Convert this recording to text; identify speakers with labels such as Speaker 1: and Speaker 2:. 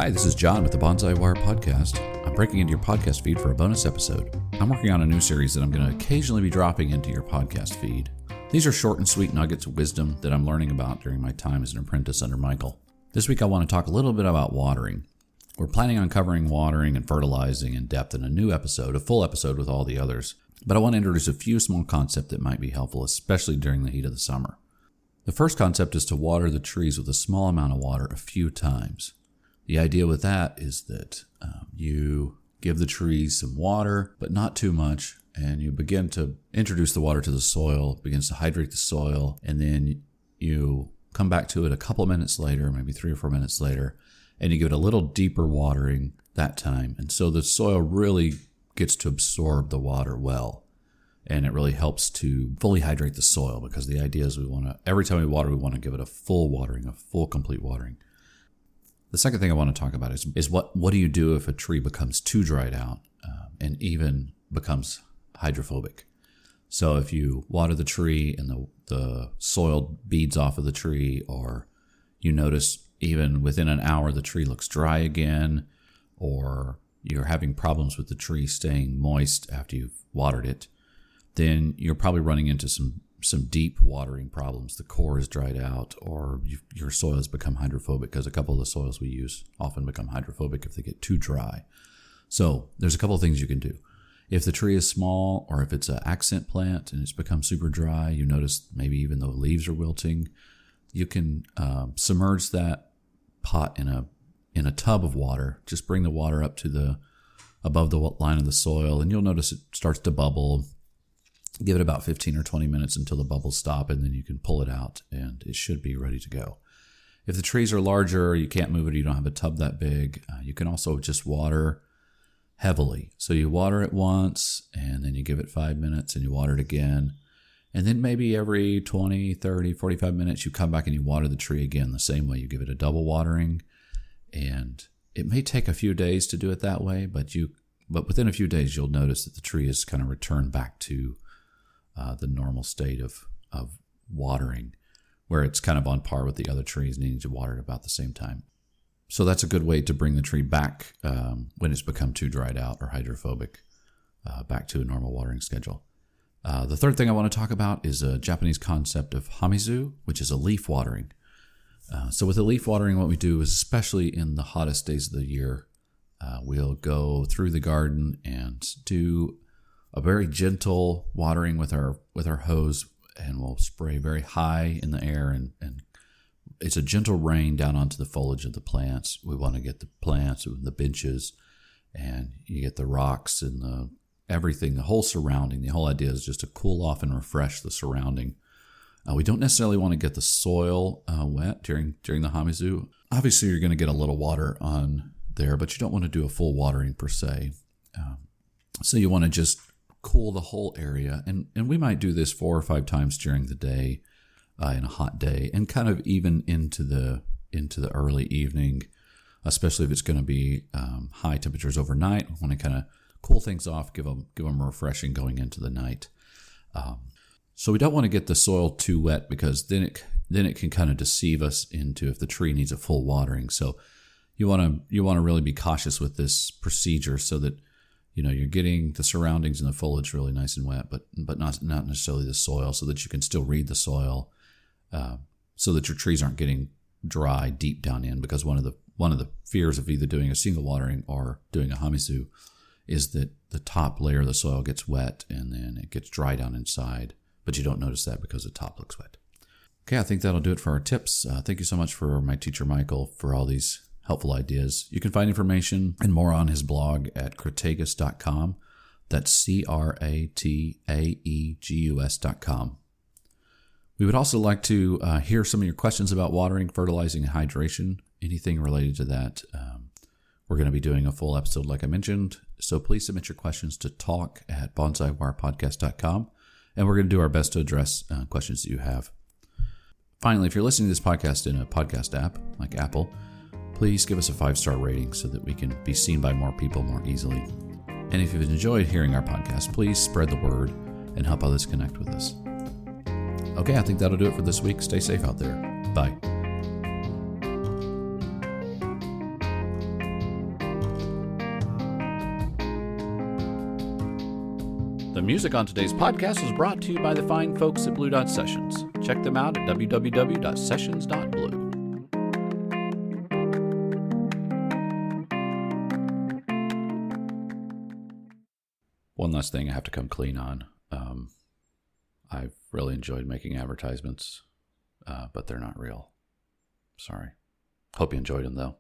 Speaker 1: Hi, this is John with the Bonsai Wire Podcast. I'm breaking into your podcast feed for a bonus episode. I'm working on a new series that I'm going to occasionally be dropping into your podcast feed. These are short and sweet nuggets of wisdom that I'm learning about during my time as an apprentice under Michael. This week I want to talk a little bit about watering. We're planning on covering watering and fertilizing in depth in a new episode, a full episode with all the others. But I want to introduce a few small concepts that might be helpful, especially during the heat of the summer. The first concept is to water the trees with a small amount of water a few times. The idea with that is that you give the trees some water, but not too much, and you begin to introduce the water to the soil, begins to hydrate the soil, and then you come back to it a couple of minutes later, maybe 3 or 4 minutes later, and you give it a little deeper watering that time. And so the soil really gets to absorb the water well, and it really helps to fully hydrate the soil, because the idea is every time we water, we want to give it a full watering, a full complete watering. The second thing I want to talk about is what do you do if a tree becomes too dried out and even becomes hydrophobic? So if you water the tree and the soil beads off of the tree, or you notice even within an hour the tree looks dry again, or you're having problems with the tree staying moist after you've watered it, then you're probably running into some deep watering problems. The core is dried out, or your soil has become hydrophobic, because a couple of the soils we use often become hydrophobic if they get too dry. So there's a couple of things you can do. If the tree is small, or if it's an accent plant and it's become super dry, you notice maybe even the leaves are wilting, you can submerge that pot in a tub of water. Just bring the water up to above the line of the soil, and you'll notice it starts to bubble. Give it about 15 or 20 minutes until the bubbles stop, and then you can pull it out, and it should be ready to go. If the trees are larger, you can't move it, you don't have a tub that big, you can also just water heavily. So you water it once, and then you give it 5 minutes, and you water it again. And then maybe every 20, 30, 45 minutes, you come back and you water the tree again the same way. You give it a double watering, and it may take a few days to do it that way, but within a few days, you'll notice that the tree has kind of returned back to the normal state of watering, where it's kind of on par with the other trees, needing to water at about the same time. So that's a good way to bring the tree back when it's become too dried out or hydrophobic, back to a normal watering schedule. The third thing I want to talk about is a Japanese concept of hamizu, which is a leaf watering. So with the leaf watering, what we do is, especially in the hottest days of the year, we'll go through the garden and do a very gentle watering with our hose, and we'll spray very high in the air, and it's a gentle rain down onto the foliage of the plants. We want to get the plants, the benches, and you get the rocks and everything, the whole surrounding. The whole idea is just to cool off and refresh the surrounding. We don't necessarily want to get the soil wet during the hamizu. Obviously, you're going to get a little water on there, but you don't want to do a full watering per se. So you want to just cool the whole area, and we might do this 4 or 5 times during the day in a hot day, and kind of even into the early evening, especially if it's going to be high temperatures overnight. We want to kind of cool things off, give them refreshing going into the night. So we don't want to get the soil too wet, because then it can kind of deceive us into if the tree needs a full watering. So you want to really be cautious with this procedure, so that you're getting the surroundings and the foliage really nice and wet, but not necessarily the soil, so that you can still read the soil, so that your trees aren't getting dry deep down in. Because one of the fears of either doing a single watering or doing a hamizu is that the top layer of the soil gets wet and then it gets dry down inside, but you don't notice that because the top looks wet. Okay, I think that'll do it for our tips. Thank you so much for my teacher Michael for all these helpful ideas. You can find information and more on his blog at crataegus.com. That's CRATAEGUS.com. We would also like to hear some of your questions about watering, fertilizing, and hydration, anything related to that. We're going to be doing a full episode like I mentioned, so please submit your questions to talk@bonsaiwirepodcast.com, and we're going to do our best to address questions that you have. Finally, if you're listening to this podcast in a podcast app like Apple, please give us a 5-star rating so that we can be seen by more people more easily. And if you've enjoyed hearing our podcast, please spread the word and help others connect with us. Okay, I think that'll do it for this week. Stay safe out there. Bye. music on today's podcast was brought to you by the fine folks at Blue Dot Sessions. Check them out at www.sessions.blue. One last thing I have to come clean on. I've really enjoyed making advertisements, but they're not real. Sorry. Hope you enjoyed them, though.